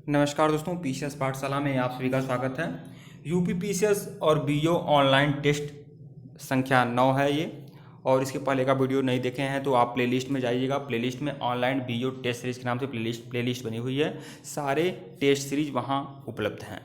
नमस्कार दोस्तों, पीसीएस पाठशाला में आप सभी का स्वागत है। यूपी पीसीएस और बीओ ऑनलाइन टेस्ट संख्या 9 है ये। और इसके पहले का वीडियो नहीं देखे हैं तो आप प्लेलिस्ट में जाइएगा। प्लेलिस्ट में ऑनलाइन बीओ टेस्ट सीरीज के नाम से प्लेलिस्ट बनी हुई है। सारे टेस्ट सीरीज वहाँ उपलब्ध हैं।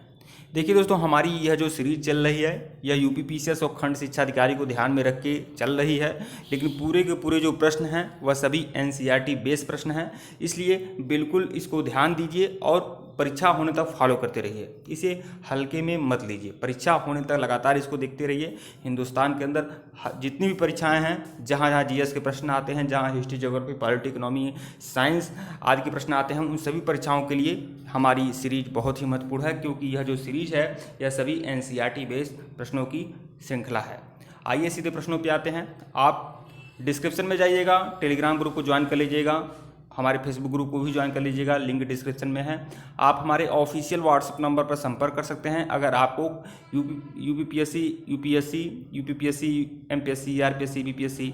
देखिए दोस्तों, हमारी यह जो सीरीज चल रही है यह यूपी पीसीएस और खंड शिक्षा अधिकारी को ध्यान में रख के चल रही है, लेकिन पूरे के पूरे जो प्रश्न हैं वह सभी एनसीईआरटी बेस्ड प्रश्न हैं। इसलिए बिल्कुल इसको ध्यान दीजिए और परीक्षा होने तक फॉलो करते रहिए। इसे हल्के में मत लीजिए, परीक्षा होने तक लगातार इसको देखते रहिए। हिंदुस्तान के अंदर जितनी भी परीक्षाएं हैं, जहाँ जहाँ जीएस के प्रश्न आते हैं, जहाँ history, geography, polity, economy, science आदि के प्रश्न आते हैं, उन सभी परीक्षाओं के लिए हमारी सीरीज बहुत ही महत्वपूर्ण है, क्योंकि यह जो सीरीज है यह सभी एनसीईआरटी बेस्ड प्रश्नों की श्रृंखला है। आइए सीधे प्रश्नों पर आते हैं। आप डिस्क्रिप्शन में जाइएगा, टेलीग्राम ग्रुप को ज्वाइन कर लीजिएगा, हमारे फेसबुक ग्रुप को भी ज्वाइन कर लीजिएगा, लिंक डिस्क्रिप्शन में है। आप हमारे ऑफिशियल व्हाट्सएप नंबर पर संपर्क कर सकते हैं। अगर आपको UPPSC, UPPSC, MPSC, RPSC, BPSC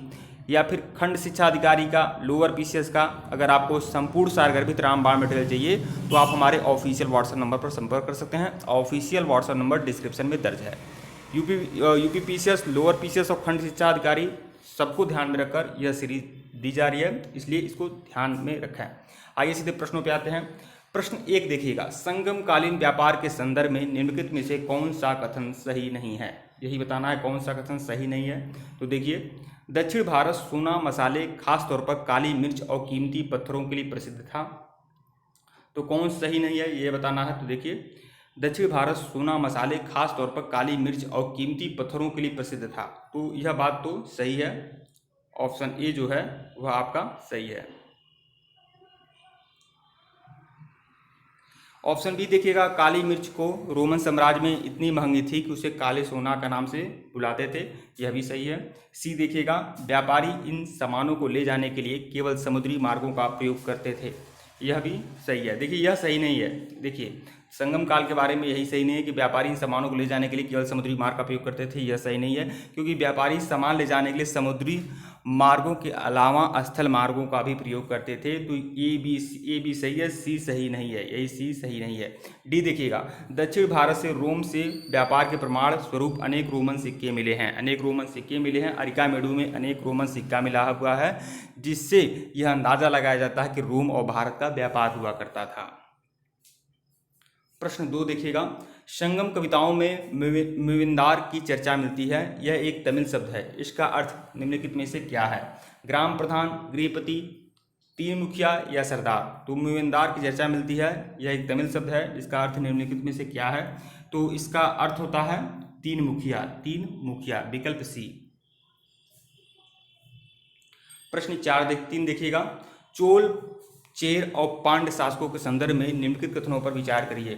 या फिर खंड शिक्षा अधिकारी का, लोअर पीसीएस का अगर आपको संपूर्ण सारगर्भित रामबाण मटेरियल चाहिए तो आप हमारे ऑफिशियल व्हाट्सएप नंबर पर संपर्क कर सकते हैं। ऑफिशियल व्हाट्सएप नंबर डिस्क्रिप्शन में दर्ज है। यूपी पीसीएस, लोअर पीसीएस और खंड शिक्षा अधिकारी सबको ध्यान में रखकर यह सीरीज दी जा रही है, इसलिए इसको ध्यान में रखें। आइए सीधे प्रश्नों पे आते हैं। प्रश्न 1 देखिएगा, संगमकालीन व्यापार के संदर्भ में निम्नलिखित में से कौन सा कथन सही नहीं है। यही बताना है कौन सा कथन सही नहीं है। तो देखिए, दक्षिण भारत सोना, मसाले, खास तौर पर काली मिर्च और कीमती पत्थरों के लिए प्रसिद्ध था। तो कौन सही नहीं है ये बताना है। तो देखिए, दक्षिण भारत सोना, मसाले, खास तौर पर काली मिर्च और कीमती पत्थरों के लिए प्रसिद्ध था। तो यह बात तो सही है। ऑप्शन ए जो है वह आपका सही है। ऑप्शन बी देखिएगा, काली मिर्च को रोमन साम्राज्य में इतनी महंगी थी कि उसे काले सोना का नाम से बुलाते थे। यह भी सही है। सी देखिएगा, व्यापारी इन सामानों को ले जाने के लिए केवल समुद्री मार्गों का प्रयोग करते थे। यह भी सही है। देखिए, यह सही नहीं है। देखिए, संगम काल के बारे में यही सही नहीं है कि व्यापारी इन सामानों को ले जाने के लिए केवल समुद्री मार्ग का प्रयोग करते थे। यह सही नहीं है, क्योंकि व्यापारी सामान ले जाने के लिए समुद्री मार्गों के अलावा स्थल मार्गों का भी प्रयोग करते थे। तो ए बी सही है, सी सही नहीं है। यही सी सही नहीं है। डी देखिएगा, दक्षिण भारत से रोम से व्यापार के प्रमाण स्वरूप अनेक रोमन सिक्के मिले हैं। अनेक रोमन सिक्के मिले हैं। अरिकामेडू में अनेक रोमन सिक्का मिला हुआ है, जिससे यह अंदाजा लगाया जाता है कि रोम और भारत का व्यापार हुआ करता था। प्रश्न 2 देखिएगा, संगम कविताओं में मिविंदार की चर्चा मिलती है। यह एक तमिल शब्द है। इसका अर्थ निम्नलिखित में से क्या है। ग्राम प्रधान, गृहपति, तीन मुखिया या सरदार। तो मिविंदार की चर्चा मिलती है, यह एक तमिल शब्द है। इसका अर्थ निम्नलिखित में से क्या है। तो इसका अर्थ होता है तीन मुखिया। तीन मुखिया, विकल्प सी। प्रश्न 3 देखिएगा, चोल, चेर और पांड्य शासकों के संदर्भ में निम्नलिखित कथनों पर विचार करिए।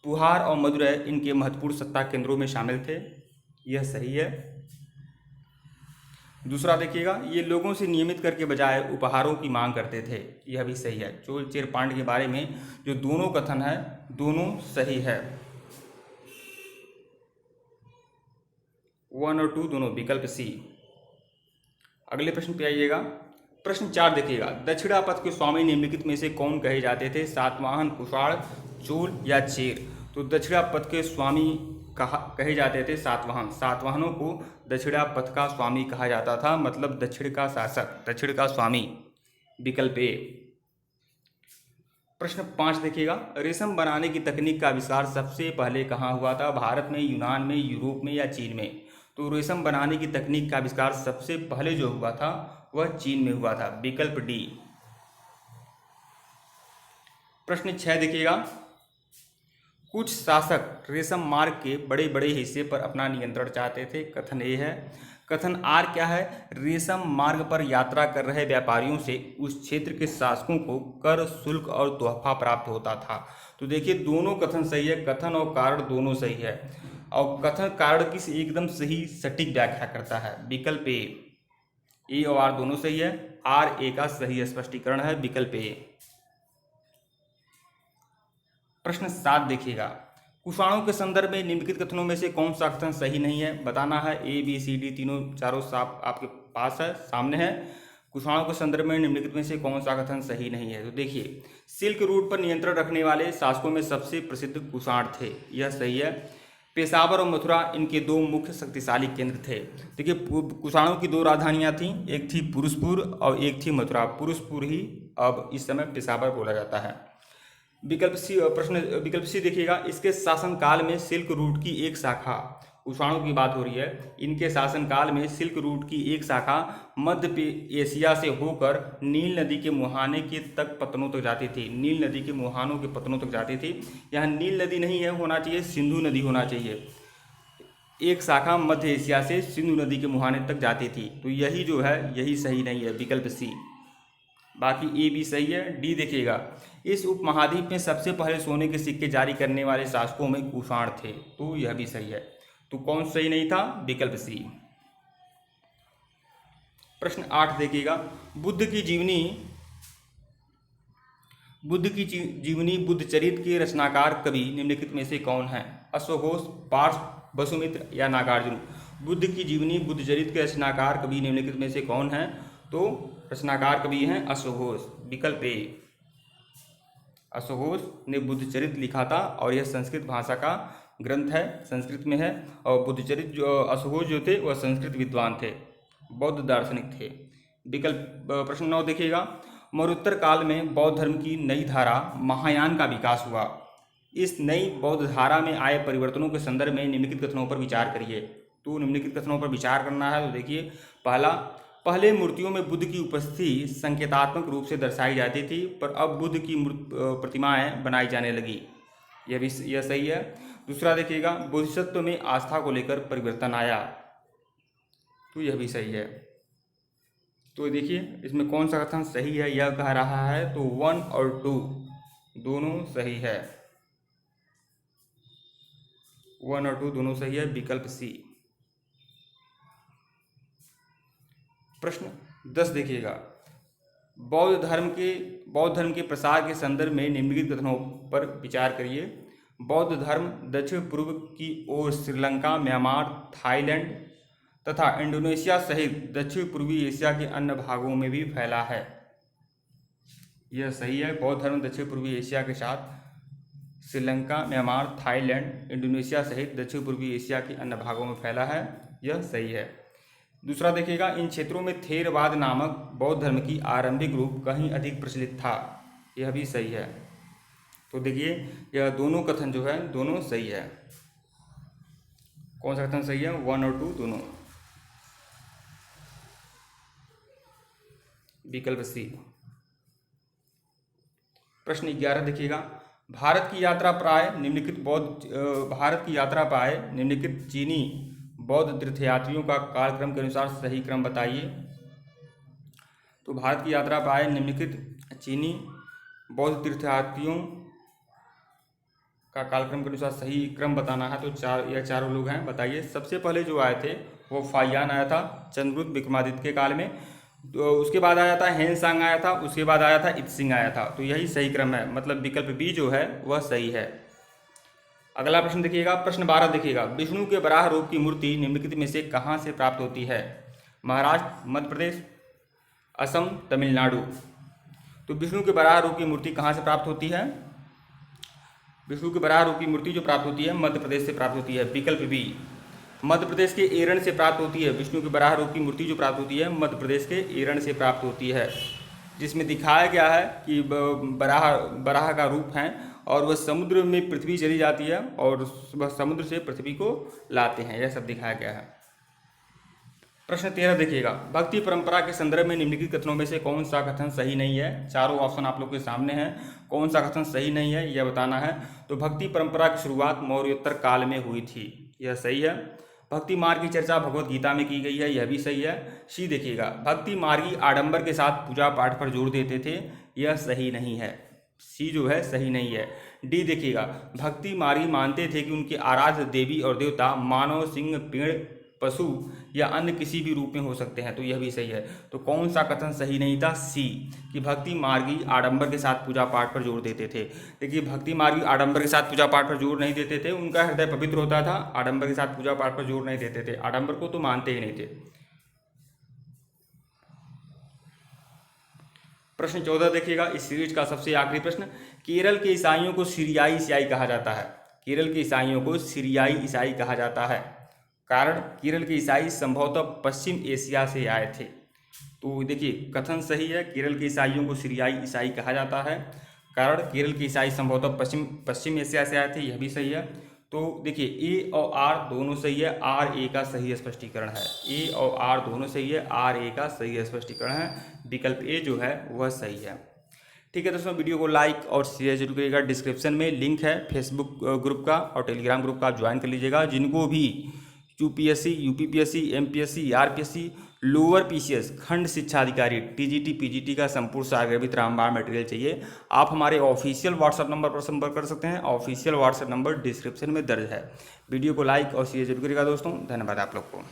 पुहार और मदुरै इनके महत्वपूर्ण सत्ता केंद्रों में शामिल थे। यह सही है। दूसरा देखिएगा, ये लोगों से नियमित कर के बजाय उपहारों की मांग करते थे। यह भी सही है। चोल, चेर, पांड्य के बारे में जो दोनों कथन है दोनों सही है। 1 और 2 दोनों, विकल्प सी। अगले प्रश्न पे आइएगा। प्रश्न 4 देखिएगा, दक्षिणापथ के स्वामी निम्नलिखित में से कौन कहे जाते थे। सातवाहन, कुषाण, चोल या चेर। तो दक्षिणापथ के स्वामी कहे जाते थे सातवाहन। सातवाहनों को दक्षिणापथ का स्वामी कहा जाता था, मतलब दक्षिण का शासक, दक्षिण का स्वामी, विकल्प ए। प्रश्न 5 देखिएगा, रेशम बनाने की तकनीक का आविष्कार सबसे पहले कहाँ हुआ था। भारत में, यूनान में, यूरोप में या चीन में। तो रेशम बनाने की तकनीक का आविष्कार सबसे पहले जो हुआ था वह चीन में हुआ था, विकल्प डी। प्रश्न 6 देखिएगा, कुछ शासक रेशम मार्ग के बड़े बड़े हिस्से पर अपना नियंत्रण चाहते थे। कथन ए है। कथन आर क्या है। रेशम मार्ग पर यात्रा कर रहे व्यापारियों से उस क्षेत्र के शासकों को कर, शुल्क और तोहफा प्राप्त होता था। तो देखिए, दोनों कथन सही है। कथन और कारण दोनों सही है, और कथन कारण की एकदम सही सटीक व्याख्या करता है, विकल्प ए और आर दोनों सही है। आर ए का सही स्पष्टीकरण है, विकल्प ए। प्रश्न 7 देखिएगा, कुषाणों के संदर्भ में निम्नलिखित कथनों में से कौन सा कथन सही नहीं है। बताना है। ए बी सी डी तीनों चारों साफ आपके पास है, सामने है। कुषाणों के संदर्भ में निम्नलिखित में से कौन सा कथन सही नहीं है? तो देखिए, सिल्क रूट पर नियंत्रण रखने वाले शासकों में सबसे प्रसिद्ध कुषाण थे, यह सही है। पेशावर और मथुरा इनके दो मुख्य शक्तिशाली केंद्र थे। देखिए, कुषाणों की दो राजधानियां थीं, एक थी पुरुषपुर और एक थी मथुरा। पुरुषपुर ही अब इस समय पेशावर बोला जाता है। विकल्प सी देखिएगा, इसके शासनकाल में सिल्क रूट की एक शाखा, कुषाणों की बात हो रही है, इनके शासनकाल में सिल्क रूट की एक शाखा मध्य एशिया से होकर नील नदी के मुहाने के तक पत्तनों तक जाती थी। नील नदी के मुहानों के पत्तनों तक जाती थी। यहाँ नील नदी नहीं है, होना चाहिए सिंधु नदी होना चाहिए। एक शाखा मध्य एशिया से सिंधु नदी के मुहाने तक जाती थी। तो यही जो है यही सही नहीं है, विकल्प सी। बाकी ए भी सही है। डी देखिएगा, इस उपमहाद्वीप में सबसे पहले सोने के सिक्के जारी करने वाले शासकों में कुषाण थे। तो यह भी सही है। तो कौन सही नहीं था? विकल्प सी। प्रश्न 8 देखिएगा, बुद्ध की जीवनी बुद्धचरित के रचनाकार कवि निम्नलिखित में से कौन है? अश्वघोष, पार्थ, वसुमित्र या नागार्जुन? बुद्ध की जीवनी बुद्धचरित के रचनाकार कवि निम्नलिखित में से कौन है? तो रचनाकार कवि हैं अश्वघोष, विकल्प ए। अश्वघोष ने बुद्धचरित लिखा था और यह संस्कृत भाषा का ग्रंथ है, संस्कृत में है। और बुद्धचरित जो अश्वघोष जो थे वह संस्कृत विद्वान थे, बौद्ध दार्शनिक थे। विकल्प प्रश्न 9 देखिएगा, मरुत्तर काल में बौद्ध धर्म की नई धारा महायान का विकास हुआ। इस नई बौद्ध धारा में आए परिवर्तनों के संदर्भ में निम्नलिखित कथनों पर विचार करिए। तो निम्नलिखित कथनों पर विचार करना है। तो देखिए, पहले मूर्तियों में बुद्ध की उपस्थिति संकेतात्मक रूप से दर्शाई जाती थी, पर अब बुद्ध की प्रतिमाएं बनाई जाने लगी, यह सही है। दूसरा देखिएगा, बोधिसत्व में आस्था को लेकर परिवर्तन आया। तो यह भी सही है। तो देखिए, इसमें कौन सा कथन सही है यह कह रहा है। तो 1 और 2 दोनों सही है। 1 और 2 दोनों सही है, विकल्प सी। प्रश्न 10 देखिएगा, बौद्ध धर्म के प्रसार के संदर्भ में निम्नलिखित कथनों पर विचार करिए। बौद्ध धर्म दक्षिण पूर्व की ओर श्रीलंका, म्यांमार, थाईलैंड तथा इंडोनेशिया सहित दक्षिण पूर्वी एशिया के अन्य भागों में भी फैला है, यह सही है। बौद्ध धर्म दक्षिण पूर्वी एशिया के साथ श्रीलंका, म्यांमार, थाईलैंड, इंडोनेशिया सहित दक्षिण पूर्वी एशिया के अन्य भागों में फैला है, यह सही है। दूसरा देखिएगा, इन क्षेत्रों में थेरवाद नामक बौद्ध धर्म की आरंभिक रूप कहीं अधिक प्रचलित था, यह भी सही है। तो देखिए, यह दोनों कथन जो है दोनों सही है। कौन सा कथन सही है? 1 और 2 दोनों, विकल्प सी। प्रश्न 11 देखिएगा, भारत की यात्रा पाए निम्नलिखित चीनी बौद्ध तीर्थयात्रियों का कालक्रम के अनुसार सही क्रम बताइए। तो भारत की यात्रा पाए निम्नलिखित चीनी बौद्ध तीर्थयात्रियों का कालक्रम के अनुसार सही क्रम बताना है। तो चारों लोग हैं, बताइए। सबसे पहले जो आए थे वो फाहियान आया था चंद्रगुप्त विक्रमादित्य के काल में। तो उसके बाद आया था हेनसांग आया था, उसके बाद आया था इत्सिंग आया था। तो यही सही क्रम है, मतलब विकल्प बी जो है वह सही है। अगला प्रश्न देखिएगा, प्रश्न 12 देखिएगा, विष्णु के वराह रूप की मूर्ति निम्नलिखित में से कहाँ से प्राप्त होती है? महाराष्ट्र, मध्य प्रदेश, असम, तमिलनाडु? तो विष्णु के वराह रूप की मूर्ति कहाँ से प्राप्त होती है? विष्णु के वराह रूप की मूर्ति जो प्राप्त होती है मध्य प्रदेश से प्राप्त होती है, विकल्प बी। मध्य प्रदेश के एरण से प्राप्त होती है। विष्णु के वराह रूप की मूर्ति जो प्राप्त होती है मध्य प्रदेश के एरण से प्राप्त होती है, जिसमें दिखाया गया है कि वराह का रूप है और वह समुद्र में पृथ्वी चली जाती है और वह समुद्र से पृथ्वी को लाते हैं, यह सब दिखाया गया है। प्रश्न 13 देखिएगा, भक्ति परंपरा के संदर्भ में निम्नलिखित कथनों में से कौन सा कथन सही नहीं है? चारों ऑप्शन आप लोग के सामने हैं, कौन सा कथन सही नहीं है यह बताना है। तो भक्ति परंपरा की शुरुआत मौर्योत्तर काल में हुई थी, यह सही है। भक्ति मार्ग की चर्चा भगवत गीता में की गई है, यह भी सही है। सी देखिएगा, भक्ति मार्गी आडंबर के साथ पूजा पाठ पर जोर देते थे, यह सही नहीं है। सी जो है सही नहीं है। डी देखिएगा, भक्ति मार्गी मानते थे कि उनके आराध्य देवी और देवता मानव, सिंह, पेड़, पशु या अन्य किसी भी रूप में हो सकते हैं, तो यह भी सही है। तो कौन सा कथन सही नहीं था? सी, कि भक्ति मार्गी आडंबर के साथ पूजा पाठ पर जोर देते थे। देखिए, भक्ति मार्गी आडंबर के साथ पूजा पाठ पर जोर नहीं देते थे, उनका हृदय पवित्र होता था, आडंबर के साथ पूजा पाठ पर जोर नहीं देते थे, आडंबर को तो मानते ही नहीं थे। प्रश्न 14 देखिएगा, इस सीरीज का सबसे आखिरी प्रश्न। केरल के ईसाइयों को सीरियाई ईसाई कहा जाता है। केरल के ईसाइयों को सीरियाई ईसाई कहा जाता है। कारण, केरल के ईसाई संभवतः पश्चिम एशिया से आए थे। तो देखिए कथन सही है, केरल के ईसाइयों को सीरियाई ईसाई कहा जाता है। कारण, केरल के ईसाई संभवतः पश्चिम एशिया से आए थे, यह भी सही है। तो देखिए ए और आर दोनों सही है, आर ए का सही स्पष्टीकरण है। ए और आर दोनों सही है, आर ए का सही स्पष्टीकरण है। विकल्प ए जो है वह सही है। ठीक है दोस्तों, वीडियो को लाइक और शेयर जरूर करिएगा। डिस्क्रिप्शन में लिंक है फेसबुक ग्रुप का और टेलीग्राम ग्रुप का, आप ज्वाइन कर लीजिएगा। जिनको भी UPSC, UPPSC, MPSC, RPSC, lower PCS, खंड शिक्षा अधिकारी, टीजीटी, पीजीटी का संपूर्ण सारगर्भित रामबाण मटेरियल चाहिए, आप हमारे ऑफिशियल व्हाट्सएप नंबर पर संपर्क कर सकते हैं। ऑफिशियल व्हाट्सएप नंबर डिस्क्रिप्शन में दर्ज है। वीडियो को लाइक और शेयर जरूर करिएगा दोस्तों। धन्यवाद आप लोग को।